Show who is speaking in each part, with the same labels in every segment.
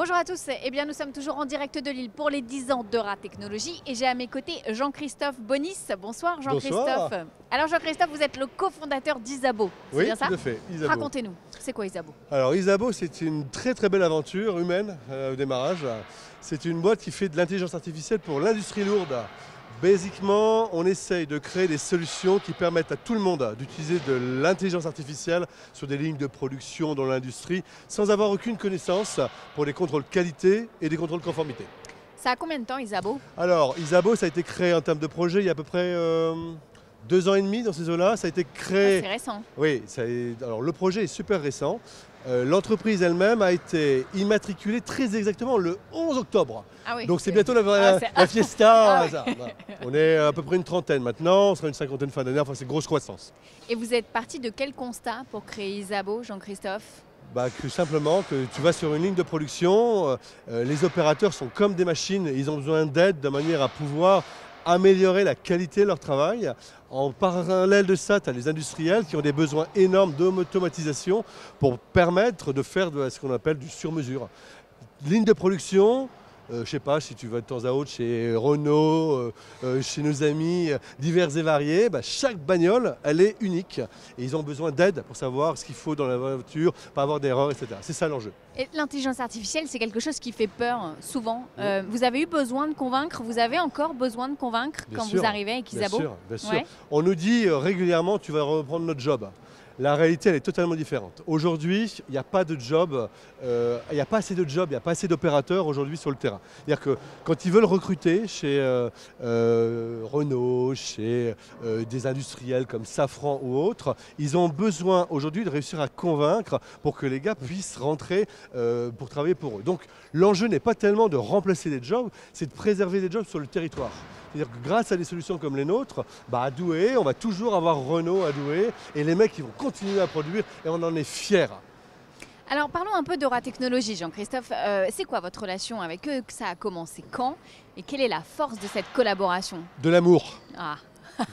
Speaker 1: Bonjour à tous, eh bien, nous sommes toujours en direct de Lille pour les 10 ans d'Euratechnologie et j'ai à mes côtés Jean-Christophe Bonis. Bonsoir Jean-Christophe. Alors Jean-Christophe, vous êtes le cofondateur d'Isabo, c'est bien ça?
Speaker 2: Oui, tout à fait, Isabeau.
Speaker 1: Racontez-nous, c'est quoi Isabeau?
Speaker 2: Alors Isabeau, c'est une très très belle aventure humaine au démarrage. C'est une boîte qui fait de l'intelligence artificielle pour l'industrie lourde. Basiquement, on essaye de créer des solutions qui permettent à tout le monde d'utiliser de l'intelligence artificielle sur des lignes de production dans l'industrie sans avoir aucune connaissance pour des contrôles qualité et des contrôles conformité.
Speaker 1: Ça a combien de temps Isabeau?
Speaker 2: Alors Isabeau, ça a été créé en termes de projet il y a à peu près 2 ans et demi dans ces eaux-là. Ça a été créé.
Speaker 1: C'est récent.
Speaker 2: Oui, alors le projet est super récent. L'entreprise elle-même a été immatriculée très exactement le 11 octobre.
Speaker 1: Ah oui,
Speaker 2: donc c'est bientôt la fiesta.
Speaker 1: Ah oui.
Speaker 2: Ça, voilà. On est à peu près une trentaine maintenant, on sera une cinquantaine fin d'année, enfin c'est grosse croissance.
Speaker 1: Et vous êtes parti de quel constat pour créer Isabeau, Jean-Christophe?
Speaker 2: Que simplement que tu vas sur une ligne de production, les opérateurs sont comme des machines, ils ont besoin d'aide de manière à pouvoir améliorer la qualité de leur travail. En parallèle de ça, tu as les industriels qui ont des besoins énormes d'automatisation pour permettre de faire ce qu'on appelle du sur-mesure. Ligne de production, je ne sais pas si tu vas de temps à autre chez Renault, chez nos amis divers et variés, chaque bagnole, elle est unique. Et ils ont besoin d'aide pour savoir ce qu'il faut dans la voiture, pas avoir d'erreur, etc. C'est ça l'enjeu.
Speaker 1: Et l'intelligence artificielle, c'est quelque chose qui fait peur souvent. Vous avez eu besoin de convaincre, vous avez encore besoin de convaincre
Speaker 2: Bien
Speaker 1: quand
Speaker 2: sûr,
Speaker 1: vous arrivez avec Isabeau?
Speaker 2: Bien sûr.
Speaker 1: Ouais.
Speaker 2: On nous dit régulièrement, tu vas reprendre notre job. La réalité, elle est totalement différente. Aujourd'hui, il n'y a pas de job, il n'y a pas assez de jobs, il n'y a pas assez d'opérateurs aujourd'hui sur le terrain. C'est-à-dire que quand ils veulent recruter chez Renault, chez des industriels comme Safran ou autres, ils ont besoin aujourd'hui de réussir à convaincre pour que les gars puissent rentrer pour travailler pour eux. Donc l'enjeu n'est pas tellement de remplacer des jobs, c'est de préserver des jobs sur le territoire. C'est-à-dire que grâce à des solutions comme les nôtres, à Douai, on va toujours avoir Renault à Douai et les mecs ils vont continuer à produire et on en est fiers.
Speaker 1: Alors parlons un peu d'Euratechnologie, Jean-Christophe. C'est quoi votre relation avec eux? Ça a commencé quand? Et quelle est la force de cette collaboration?
Speaker 2: De l'amour.
Speaker 1: Ah.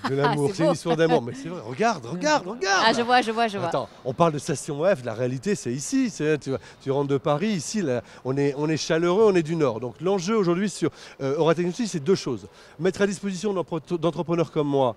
Speaker 2: De l'amour,
Speaker 1: C'est
Speaker 2: c'est
Speaker 1: beau.
Speaker 2: une histoire d'amour. Mais c'est vrai, regarde.
Speaker 1: Ah, je vois.
Speaker 2: Attends, on parle de station F, la réalité c'est ici. Tu rentres de Paris, ici là, on est chaleureux, on est du Nord. Donc l'enjeu aujourd'hui sur Euratechnologie, c'est 2 choses. Mettre à disposition d'entrepreneurs comme moi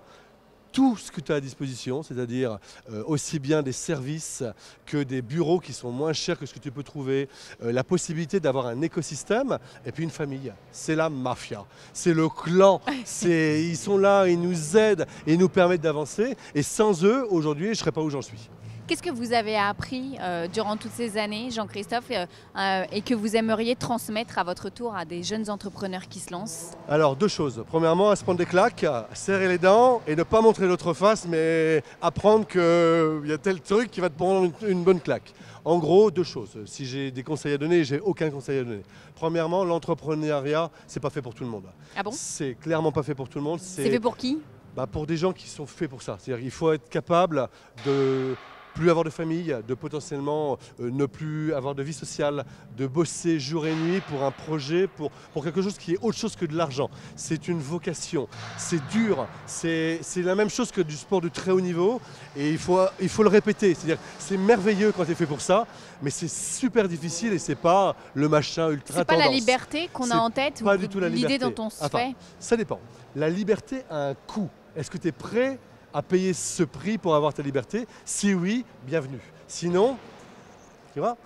Speaker 2: tout ce que tu as à disposition, c'est-à-dire aussi bien des services que des bureaux qui sont moins chers que ce que tu peux trouver, la possibilité d'avoir un écosystème et puis une famille. C'est la mafia, c'est le clan, ils sont là, ils nous aident et ils nous permettent d'avancer. Et sans eux, aujourd'hui, je ne serais pas où j'en suis.
Speaker 1: Qu'est-ce que vous avez appris durant toutes ces années, Jean-Christophe, et que vous aimeriez transmettre à votre tour à des jeunes entrepreneurs qui se lancent?
Speaker 2: Alors 2 choses. Premièrement, à se prendre des claques, à serrer les dents et ne pas montrer l'autre face, mais apprendre qu'il y a tel truc qui va te prendre une bonne claque. En gros, 2 choses. Si j'ai des conseils à donner, j'ai aucun conseil à donner. Premièrement, l'entrepreneuriat, c'est pas fait pour tout le monde.
Speaker 1: Ah bon?
Speaker 2: C'est clairement pas fait pour tout le monde.
Speaker 1: C'est fait pour qui?
Speaker 2: Pour des gens qui sont faits pour ça. C'est-à-dire qu'il faut être capable de plus avoir de famille, de potentiellement ne plus avoir de vie sociale, de bosser jour et nuit pour un projet, pour quelque chose qui est autre chose que de l'argent. C'est une vocation, c'est dur, c'est la même chose que du sport de très haut niveau et il faut le répéter. C'est-à-dire c'est merveilleux quand tu es fait pour ça, mais c'est super difficile et c'est pas le machin ultra tendance.
Speaker 1: C'est pas la liberté qu'on a en tête
Speaker 2: pas
Speaker 1: ou
Speaker 2: du tout la liberté.
Speaker 1: l'idée dont on se fait?
Speaker 2: Ça dépend. La liberté a un coût. Est-ce que tu es prêt à payer ce prix pour avoir ta liberté? Si oui, bienvenue. Sinon, tu vois,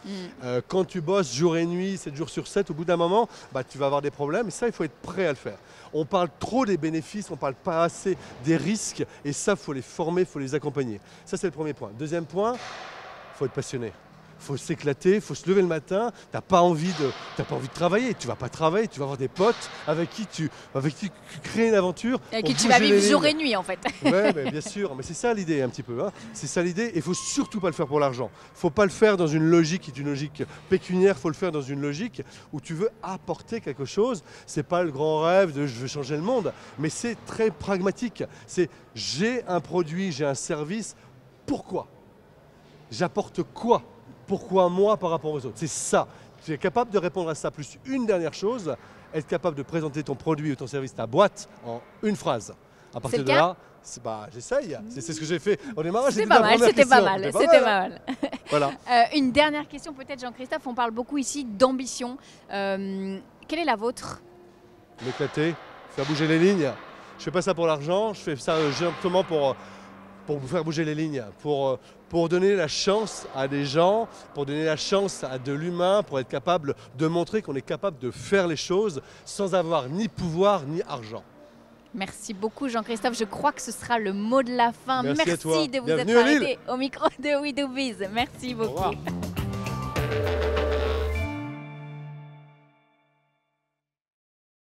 Speaker 2: quand tu bosses jour et nuit, 7 jours sur 7, au bout d'un moment, tu vas avoir des problèmes et ça, il faut être prêt à le faire. On parle trop des bénéfices, on parle pas assez des risques et ça, il faut les former, il faut les accompagner. Ça, c'est le premier point. Deuxième point, il faut être passionné. Il faut s'éclater, il faut se lever le matin, tu n'as pas envie de travailler, tu ne vas pas travailler, tu vas avoir des potes avec qui tu crées une aventure.
Speaker 1: Avec qui tu vas vivre jour et nuit en fait.
Speaker 2: Oui, bien sûr, mais c'est ça l'idée un petit peu. C'est ça l'idée et il ne faut surtout pas le faire pour l'argent. Il ne faut pas le faire dans une logique qui est une logique pécuniaire, il faut le faire dans une logique où tu veux apporter quelque chose. Ce n'est pas le grand rêve de je veux changer le monde, mais c'est très pragmatique. C'est j'ai un produit, j'ai un service, pourquoi? J'apporte quoi? Pourquoi moi par rapport aux autres? C'est ça. Tu es capable de répondre à ça. Plus une dernière chose, être capable de présenter ton produit ou ton service, ta boîte, en une phrase. À partir de là, J'essaye. C'est ce que j'ai fait au démarrage.
Speaker 1: C'était pas mal, c'était pas mal.
Speaker 2: Voilà.
Speaker 1: Une dernière question peut-être, Jean-Christophe. On parle beaucoup ici d'ambition. Quelle est la vôtre?
Speaker 2: M'éclater, faire bouger les lignes. Je fais pas ça pour l'argent, je fais ça simplement pour faire bouger les lignes, pour donner la chance à des gens, pour donner la chance à de l'humain, pour être capable de montrer qu'on est capable de faire les choses sans avoir ni pouvoir ni argent.
Speaker 1: Merci beaucoup Jean-Christophe, je crois que ce sera le mot de la fin.
Speaker 2: Merci à toi.
Speaker 1: De vous
Speaker 2: Bienvenue
Speaker 1: être arrêté au micro de We Do Biz. Merci beaucoup.
Speaker 2: Au revoir.